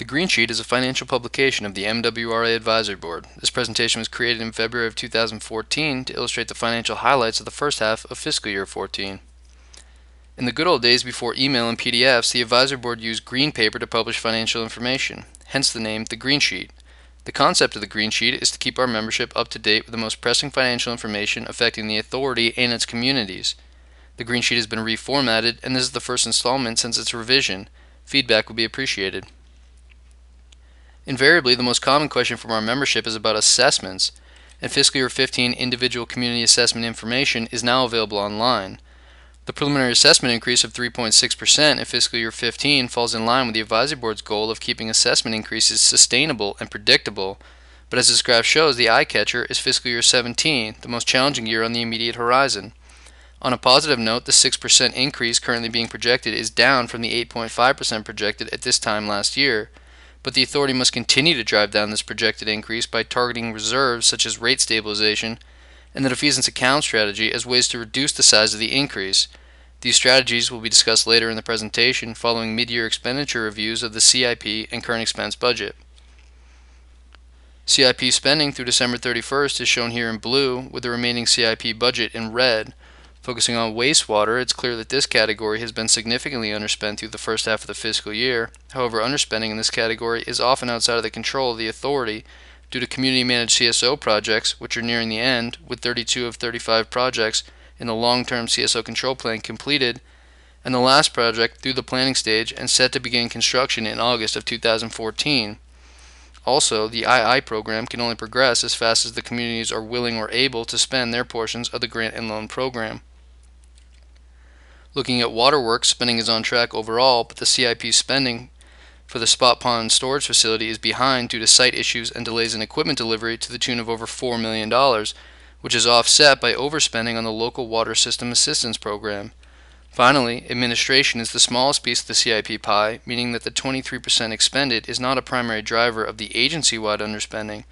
The Green Sheet is a financial publication of the MWRA Advisory Board. This presentation was created in February of 2014 to illustrate the financial highlights of the first half of fiscal year 14. In the good old days before email and PDFs, the Advisory Board used green paper to publish financial information, hence the name The Green Sheet. The concept of the Green Sheet is to keep our membership up to date with the most pressing financial information affecting the authority and its communities. The Green Sheet has been reformatted, and this is the first installment since its revision. Feedback would be appreciated. Invariably, the most common question from our membership is about assessments, and fiscal year 15 individual community assessment information is now available online. The preliminary assessment increase of 3.6% in fiscal year 15 falls in line with the Advisory Board's goal of keeping assessment increases sustainable and predictable, but as this graph shows, the eye catcher is fiscal year 17, the most challenging year on the immediate horizon. On a positive note, the 6% increase currently being projected is down from the 8.5% projected at this time last year, but the authority must continue to drive down this projected increase by targeting reserves such as rate stabilization and the defeasance account strategy as ways to reduce the size of the increase. These strategies will be discussed later in the presentation following mid-year expenditure reviews of the CIP and current expense budget. CIP spending through December 31st is shown here in blue, with the remaining CIP budget in red. Focusing on wastewater, it's clear that this category has been significantly underspent through the first half of the fiscal year. However, underspending in this category is often outside of the control of the authority due to community-managed CSO projects, which are nearing the end, with 32 of 35 projects in the long-term CSO control plan completed, and the last project through the planning stage and set to begin construction in August of 2014. Also, the II program can only progress as fast as the communities are willing or able to spend their portions of the grant and loan program. Looking at waterworks, spending is on track overall, but the CIP spending for the Spot Pond storage facility is behind due to site issues and delays in equipment delivery to the tune of over $4 million, which is offset by overspending on the local water system assistance program. Finally, administration is the smallest piece of the CIP pie, meaning that the 23% expended is not a primary driver of the agency-wide underspending,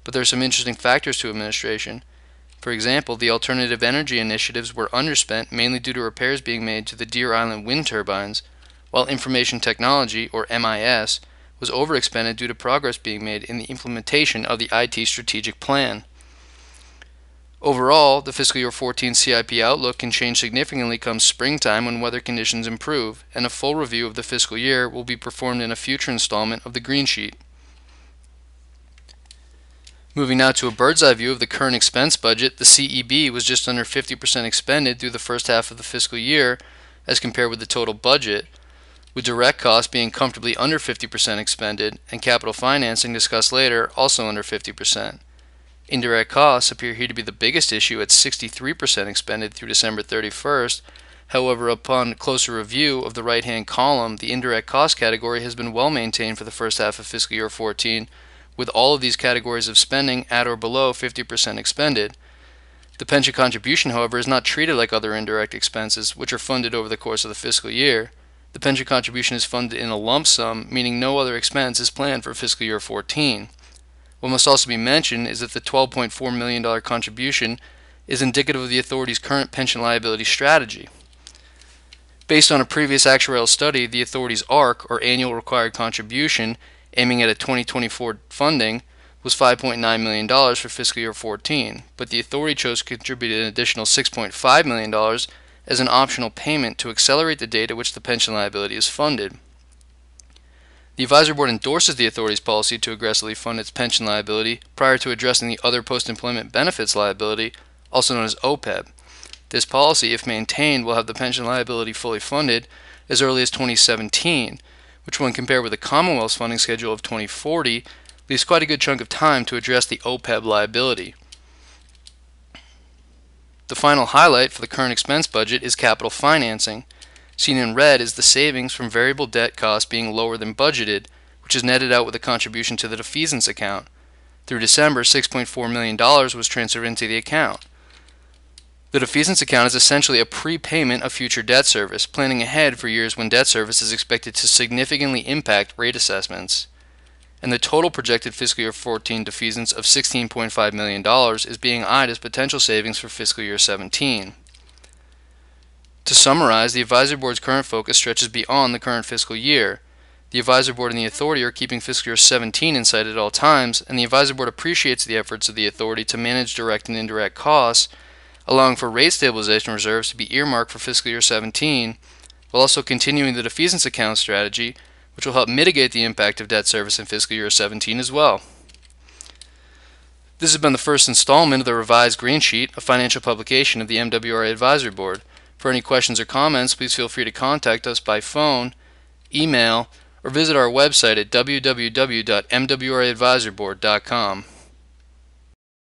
but there are some interesting factors to administration. For example, the alternative energy initiatives were underspent mainly due to repairs being made to the Deer Island wind turbines, while information technology, or MIS, was overexpended due to progress being made in the implementation of the IT strategic plan. Overall, the fiscal year 14 CIP outlook can change significantly come springtime when weather conditions improve, and a full review of the fiscal year will be performed in a future installment of the Green Sheet. Moving now to a bird's eye view of the current expense budget, the CEB was just under 50% expended through the first half of the fiscal year as compared with the total budget, with direct costs being comfortably under 50% expended and capital financing discussed later also under 50%. Indirect costs appear here to be the biggest issue at 63% expended through December 31st. However, upon closer review of the right-hand column, the indirect cost category has been well maintained for the first half of fiscal year 14, with all of these categories of spending at or below 50% expended. The pension contribution, however, is not treated like other indirect expenses, which are funded over the course of the fiscal year. The pension contribution is funded in a lump sum, meaning no other expense is planned for fiscal year 14. What must also be mentioned is that the $12.4 million contribution is indicative of the authority's current pension liability strategy. Based on a previous actuarial study, the authority's ARC, or annual required contribution, aiming at a 2024 funding, was $5.9 million for fiscal year 14, but the authority chose to contribute an additional $6.5 million as an optional payment to accelerate the date at which the pension liability is funded. The Advisory Board endorses the authority's policy to aggressively fund its pension liability prior to addressing the other post-employment benefits liability, also known as OPEB. This policy, if maintained, will have the pension liability fully funded as early as 2017, which when compared with the Commonwealth's funding schedule of 2040, leaves quite a good chunk of time to address the OPEB liability. The final highlight for the current expense budget is capital financing. Seen in red is the savings from variable debt costs being lower than budgeted, which is netted out with a contribution to the defeasance account. Through December, $6.4 million was transferred into the account. The defeasance account is essentially a prepayment of future debt service, planning ahead for years when debt service is expected to significantly impact rate assessments. And the total projected fiscal year 14 defeasance of $16.5 million is being eyed as potential savings for fiscal year 17. To summarize, the Advisory Board's current focus stretches beyond the current fiscal year. The Advisory Board and the Authority are keeping fiscal year 17 in sight at all times, and the Advisory Board appreciates the efforts of the Authority to manage direct and indirect costs, allowing for rate stabilization reserves to be earmarked for fiscal year 17, while also continuing the defeasance account strategy, which will help mitigate the impact of debt service in fiscal year 17 as well. This has been the first installment of the revised Green Sheet, a financial publication of the MWRA Advisory Board. For any questions or comments, please feel free to contact us by phone, email, or visit our website at www.mwraadvisoryboard.com.